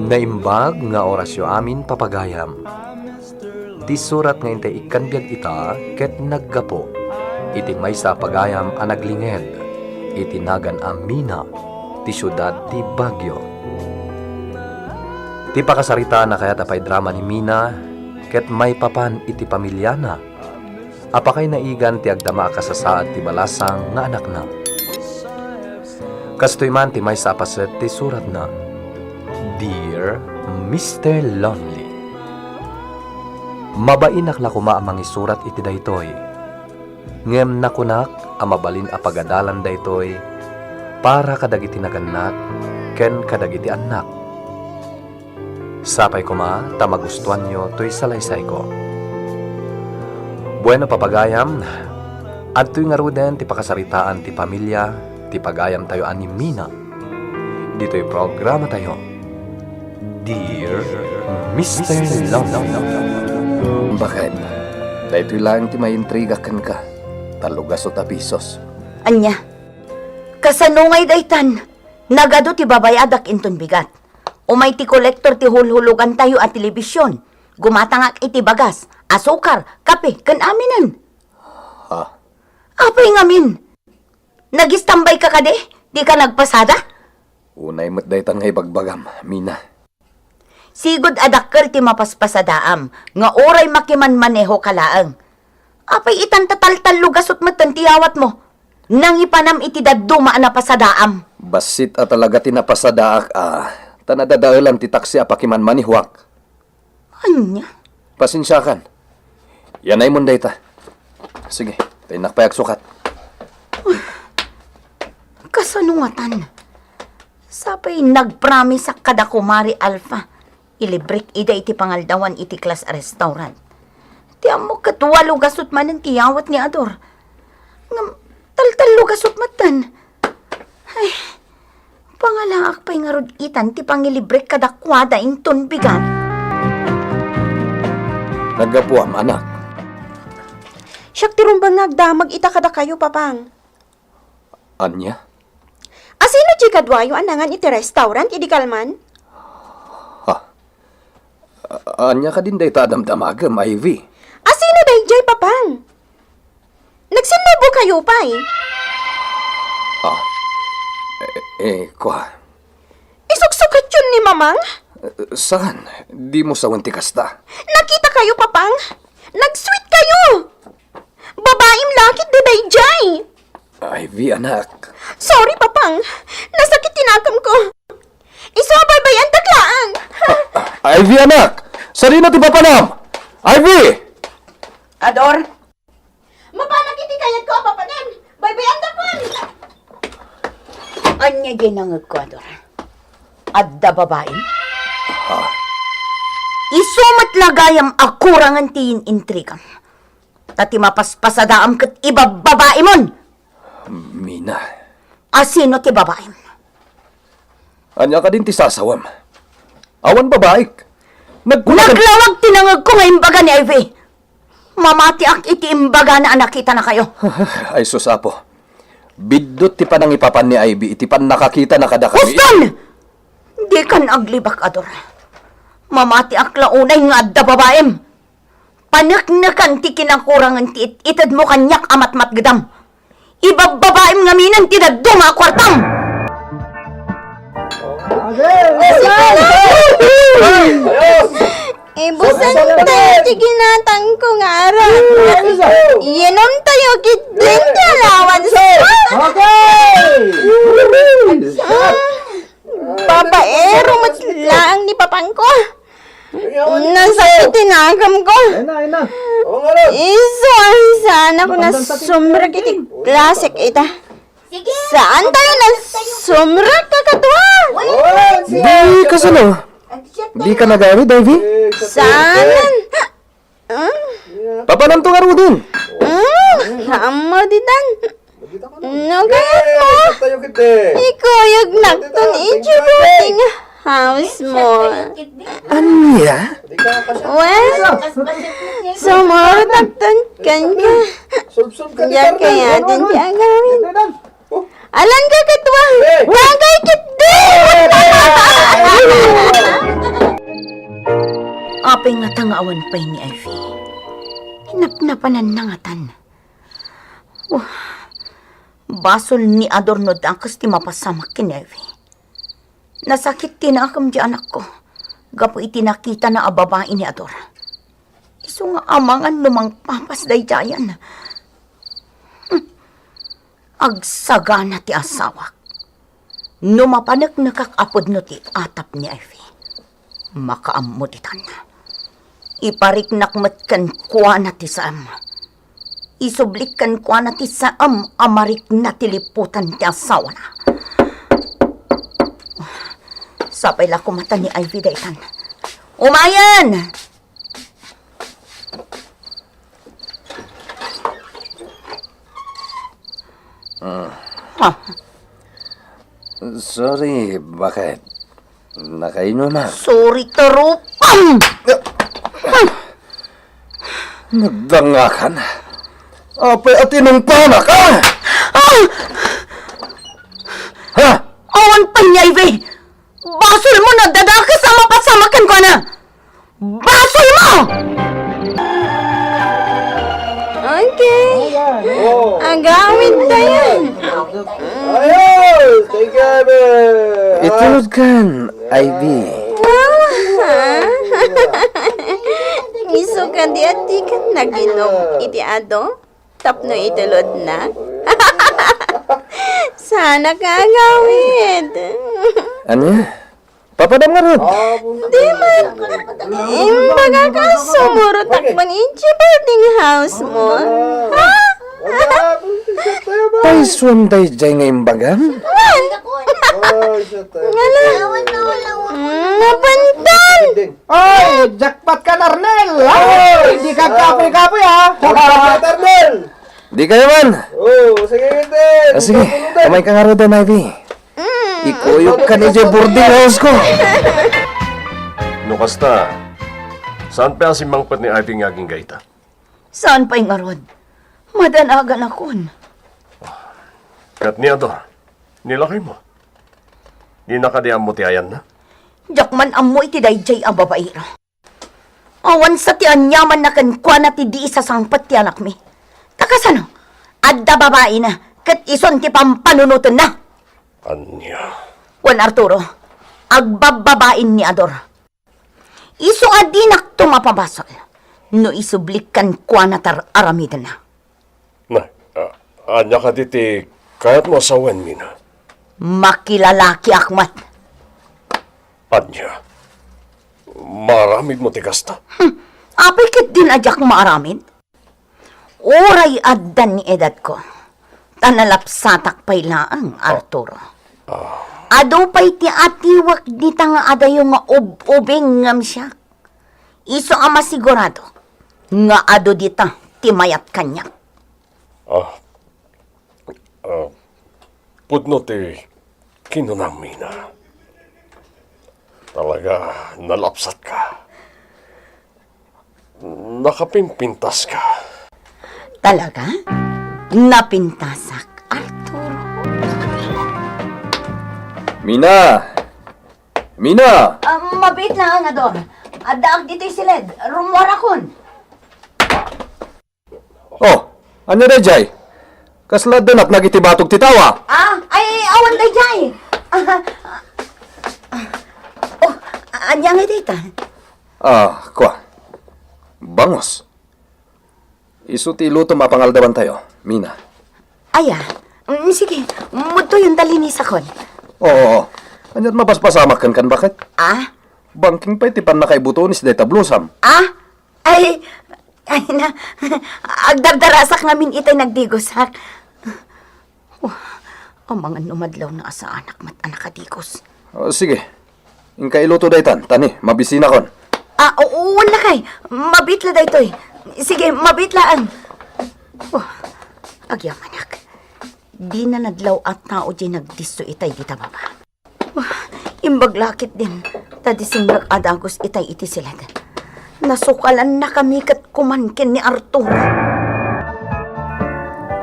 Naimbag nga orasyo amin papagayam. Ti surat nga intay ikanbiag ita ket naggapo. Iti may sa pagayam a naglinged. Iti nagan Amina ti syudad ti Baguio. Ti pakasarita na kaya tapay drama ni Mina ket may papan iti pamilyana. Apakay naigan ti agdama kasasaad ti balasang nga anak na. Kastoy man ti may sa paset ti surat na, Dear Mr. Lonely. Mabainak la kuma amang isurat iti daytoy. Ngem nakunak amabalin a pagadalan daytoy para kadagiti naganak ken kadagiti anak. Sapay kuma ta magustuhan nyo to'y salaysay ko. Bueno papagayam, at to'y nga ruden ti pakasaritaan ti pamilya, ti pagayam tayo ani Mina. Dito'y programa tayo. Dear Mr. Lonely. Bakit? Dahil lang ti may intriga kan ka. Talugas o tapisos. Anya, kasanungay daytan, nagado ti babayadak inton bigat. Umay ti kolektor ti hulhulugan tayo at telebisyon. Gumatangak iti bagas, asukar, kape, kan aminan. Ha? Apay ngamin? Nagistambay ka kade? Di ka nagpasada? Unay mo't dahi tangay bagbagam, Mina. Sigod adakkel ti mapaspasadaam, nga oray makiman-maneho kalaang. Apay itan tataltal lugasot matan tiyawat mo. Nang ipanam iti daduma na pasadaam. Basit at talaga tinapasadaak tanadadaelan ti taksi apakiman manihuak. Anya? Pasensyakan. Yan ay munday ta. Sige, tayo nakpayak sukat. Kasanungatan. Sapay nagpromise sa kadakumari Alpha. Ilibrik ida iti pangaldawan iti class restaurant. Ti amo katwalo gasot man ang tiyawat ni Ador. Ngam, taltalo gasot matan. Ay, pangalaak pa'y nga rod itan ti pangilibrik kadakwada inton bigan. Naggapuam, anak. Siyak ti rumbang nagdamag ita kada kayo, papang. Anya? Asino di kadwayo anangan iti restaurant, idi kalman? Anya ka din dahi ta adamdamagam, Ivy. Asino dahi jay, papang? Nagsinubo kayo pa Kwa. Isuksukat yun ni mamang? Saan? Di mo sa wanti kasta. Nakita kayo, papang? Nag-sweet kayo! Babaim lakit di dahi jay! Ivy, anak. Sorry, papang. Nasakit tinakam ko. Isabay ba yan taklaan? Ivy, anak! Sarina ti papanam! Ivy! Ador? Mapanak iti kayat ko, papanan. Baybayan takwan! Anya ginangag ko, Ador? Adda babae? Isumat lagayam akurangan tiyin intrigam. Tati mapaspasadaam kat iba babae mon! Mina. Asino ti babae? Anya ka din ti sasawam. Awan babaik. Naglawag tinangag ko nga imbaga ni Ivy. Mamati ak iti imbaga na nakita na kayo. Ay susapo. Bidot ti panang ipapan ni Ivy. Iti pan nakakita na kada kami. Huston! Di kan aglibak, Ador. Mamati ak launay nga adda babaem. Panaknakan ti kinakurangan ti itad mo kanyak amat matgadam. Ibababaem nga minan ti nagduma kwartam. Ibusan tayo di ginatang ko nga araw. Inom tayo kitling ti alawan sa... Babaero matlaang ni papang ko. Nasa tinagam ko. Iso ang sana ko na sumrag iti klasik ita. Saan tayo na sumrag kakatwa? Di ka sano? Di ka nagawid, Ivy? Saan? Papanam to nga din. Amo ditan. No kaya mo? Ikuyog nagtun ijubuting house mo. Anya? Well, sumoro nagtun kanya. Diyan kaya din siya gawin. Alam ka katwa, bagay kit din! Apay nga tangawan pa'y ni Ivy. Hinapnapanan na nga tan. Basol ni Adorno dangkas ti mapasamak kin Ivy. Nasakit tinakam di anak ko. Gapo itinakita na ababae ni Ador. Iso nga amangan numang papas day jayan. Agsagana ti asawak. Numapanak nakakapod no ti atap ni Ivy. Makaamutitan na. Ipariknakmat kan kuwa na ti saam. Isublik kan kuwa na ti saam amarik na tiliputan ti asawa na. Sapay la kumata ni Ivy daytan. Umayan! Ha? Sorry, bakit? Nakainom na. Sorry, tarupang! Nagdanga ka na. Apay at inumpana ka! Ha? Awan pa niya, Ivy! Basol mo nagdadakas sa mapasamakan ko na! Basol mo! Okay. Agawin tayo. Itulog kan, Ivy. Iso ka di ati ka naginom iti ado? Tapno itulod na? Sana ka agawin. Ano? Papadam nga rin. Di man. Imbaga ka sumuro takpan iti boarding house mo. Ha? Tay sunday jay nga imbagan? Ngala. Napantan. Oy, jackpot ka, Arnel! Ay, hindi ka kapoy-kapoy, ha? Arnel! Di kayo man. Sige, din! Sige, kamay ka nga rin din, Ivy. Ikuyog ka ni jay boarding house ko. No kasta, saan pa si mangpat ni Ivy nga aking gaita? Saan pa'y nga ron? Madanagan akon. Kat ni Ador, nilakay mo. Di nakadiam mo ti ayan na? Jakman amo iti dayjay ang babaero. Awan sa ti anyaman na kankwa na ti di isa sangpat ti anak mi. Takasano? Adda babae na, kat ison ti pampanunutan na. Anya? Juan Arturo, agbababain ni Ador. Iso adinak tumapabasol. No isublikan kwa na tar aramidan na. Na, anya ka diti, kayat mo asawan mi na. Makilalaki akmat. Anya? Maramid mo ti kasta? Apay kit din adyak maaramid. Oray addan ni edad ko. Tanalapsatak pay laang, Arturo. Ado pay ti atiwak di nga adayo nga ubing ngam siya. Iso ama sigurado nga ado dita ti mayat kanya. Pudno ti kinunami na. Talaga, nalapsat ka. Nakapimpintas ka. Talaga? Napintasak, Arturo. Mina! Mina! Mabit lang, Ador. Adaag dito'y silid. Rumuarakon. Oh, ano na jay? Kasla danak nagitibatog titawa. Ay, awan day jay. Anyang dita. Kwa. Bangos. Isu ti luto mapangaldawan tayo, Mina. Aya, sige, muto yung dalinis akon. Oo. Anyat mapaspasamak kan bakit? Bangking pa'y tipan na kay butonis day tablusam. Ay na, agdardarasak ngamin itay nagdigosak. Ang mga numadlaw na sa anak mat anak kadigos. Sige. Ingka iluto day tani, mabisina kon. Wala kay, mabitla day toy. Sige, mabitlaan. Agyang anak, di na nadlaw at tao di nagdisto itay di tababa. Imbaglakit din, tadising nag-adagos itay iti silad. Nasukalan na kami kat kumankin ni Arturo.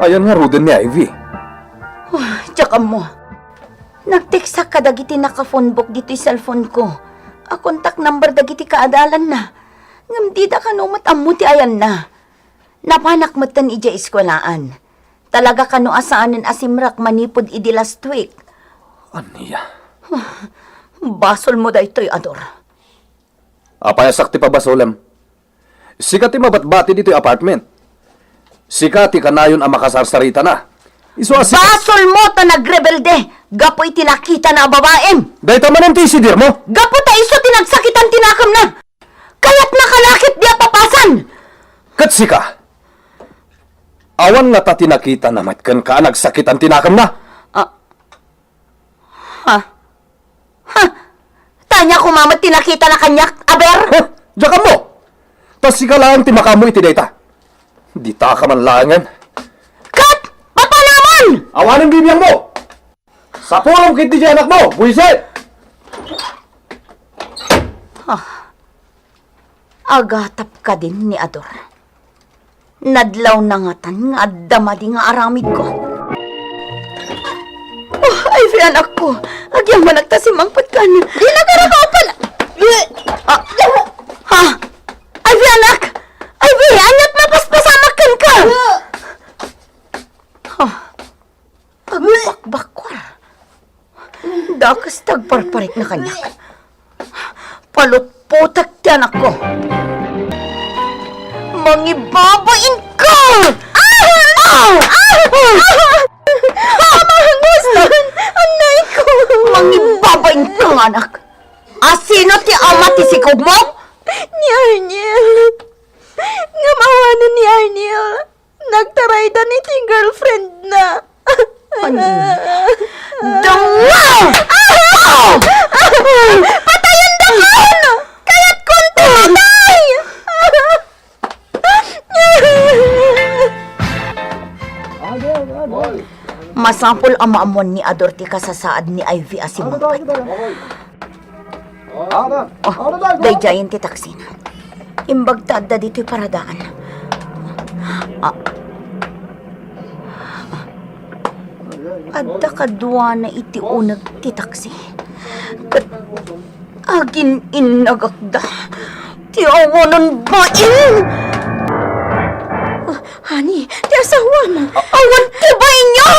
Ayan nga ruden ni Ivy. Tsaka mo, nagteksa ka dagiti naka-phonebook dito yung cellphone ko. Contact number dagiti kaadalan na. Ngam di da ka no matamuti ayan na. Napanak matan ija eskwelaan. Talaga ka no asaanin asimrak manipod idi last week. Aniya? Basol mo da ito'y Ador. Apaya sakti pa basolem. Sikati mabatbati dito yung apartment. Sikati kanayon ang makasarsarita na. Iso asi... Basol mo ta nagrebelde. Gapo itinakita na babaem. Dahil taman ang tisidir mo. Gapo ta iso tinagsakitan tinakam na. Kaya't nakalakit di papasan. Katsika. Awan nga ta tinakita na matkan ka nagsakit ang tinakam na. Tanya ko mamat tinakita na kanyak, aber. Huh? Diyan mo. Tas sika lang timakamo iti data. Di ta ka man langan. Kat! Papa naman! Awanin bibiyang mo. Sa pulong kiti di anak mo. Buisit! Agatap ka din ni Ador. Nadlaw na nga tan nga addama di nga aramid ko. Oh, ay fi anak ko. Agyang managtasimang patkan. Di na karakapal. Ha? Ay fi anak. Ay fi anyat mapaspasamakan ka. Agbakbakwar. Dakas tagparparit na kanyak. Palutputak ti anak ko. Mangibabain ka! Amahangustan! Anay ko! Mangibabain ka, anak! Asino ti ama ti sikog mo? Ni Arniel. Nga mawanan ni Arniel. Nagtaray da ni ting girlfriend na. Dama! Patayin da ka! Kaya't kunti matay! Masapol amaamon ni Ador ti kasasaad ni Ivy Asimangpat. Dayjayan ti taksin. Imbagtad da dito'y paradaan. Adda kadwa na iti unag ti taksi. Agin inagakda. Ti awanan bain! Honey, ti asawa mo. Awan ti bain niyo!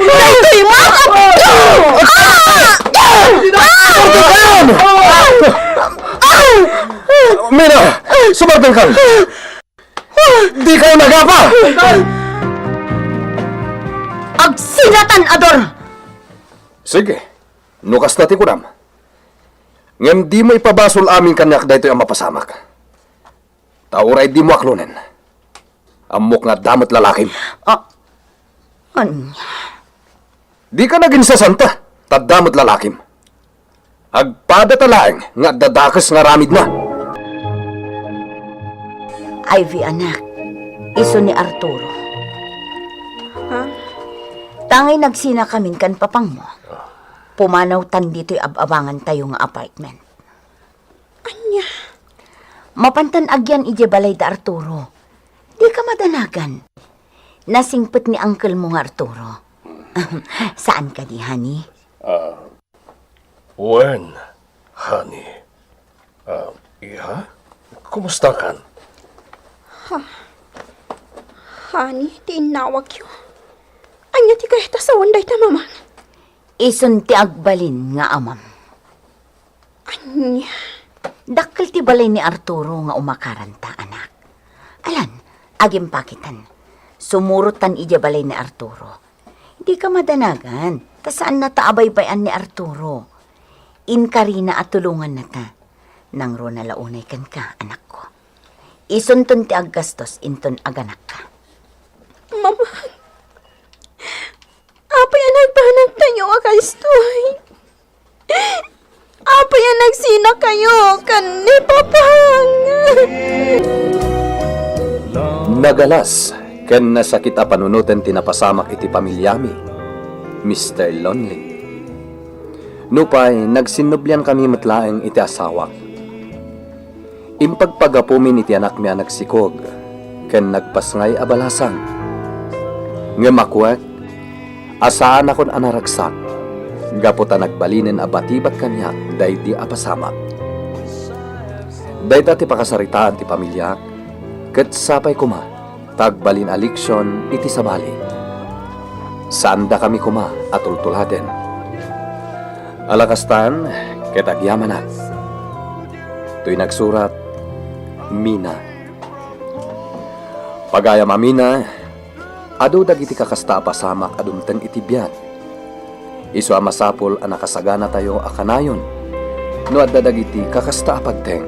Daytoy mo! Mina! Sumartang kang! Di kayo nagapa! Agsilatan, Ador! Sige, nukas natin ko nam. Ngem di mo ipabasol amin kanyak dahito yung mapasamak. Tauray di mo aklonen. Amok nga damot lalakim. Di ka naging sasanta, tadamot lalakim. Agpada talaeng nga dadakas nga ramid na. Ivy, anak. Iso ni Arturo. Tangay nagsina kamin kan papang mo. Pumanaw tan dito'y ababangan tayo nga apartment. Anya? Mapantan agyan ije balay da Arturo. Di ka madanagan. Nasingpet ni uncle mo nga Arturo. Saan ka di, honey? When, honey? Iha? Kumusta kan? Honey, tinawag yun. Anya ti kahit sa wanday ta mamang. Ison ti agbalin nga amam. Anya? Dakkel ti balay ni Arturo nga umakaranta, anak. Alan, agim pakitan. Sumurutan ija balay ni Arturo. Hindi ka madanagan. Ta saan nataabaybayan ni Arturo? Inkarina at tulungan na ta. Nang ro na launay kan ka, anak ko. Ison ton ti aggastos, inton aganak ka. Mama, apa yan nagpanag tayo akastoy? Apa yan nagsina kayo kan ni Papang? Nagalas, ken nasakit a panunutan tinapasamak iti pamilyami, Mr. Lonely. Nupay, nagsinublyan kami matlaeng iti asawak. Impagpagapumin iti anak mi nagsikog, ken nagpasngay abalasan. Ngemakwek, asaan akon anaragsak, Gaputa nagbalinin abatibat kanyak day di apasamak. Day ti pakasaritaan ti pamilya, ket sapay kuma, tagbalin aliksyon iti sabali. Sanda kami kuma at tultuladen. Alakastan, ket agyamanak. To'y nagsurat, Mina. Pagayam Amina, adu dagiti kakasta apasamak adumten iti biyan. Isu amasapol ang nakasagana tayo akanayon, no adda dagiti kakasta apagteng.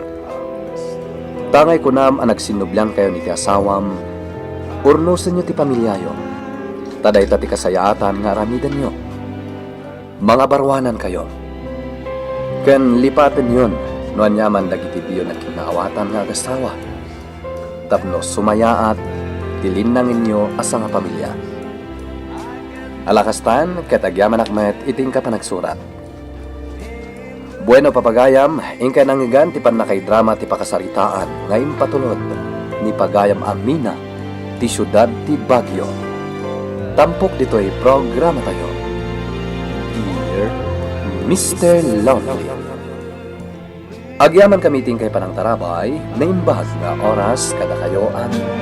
Tangay kunam ang nagsinublang kayo ni ti asawam, urnusan nyo ti pamilyayo, taday ti kasayaatan nga ramidan nyo. Mga barwanan kayo. Ken lipaten yon, no anyaman dagiti biyo na kinaawatan nga agasawa. Tapno sumayaat, tilinangin nyo asa nga pamilya. Alakastan, katagyaman akmet, iting ka pa nagsurat. Bueno papagayam, ingka nangigan ti panakay drama ti pakasaritaan, ngayon patulod, ni Pagayam Amina, ti syudad ti Baguio. Tampok dito'y programa tayo. Dear Mr. Lonely. Agyaman kami iting kay panang tarabay, na imbag nga oras kada kayo amin.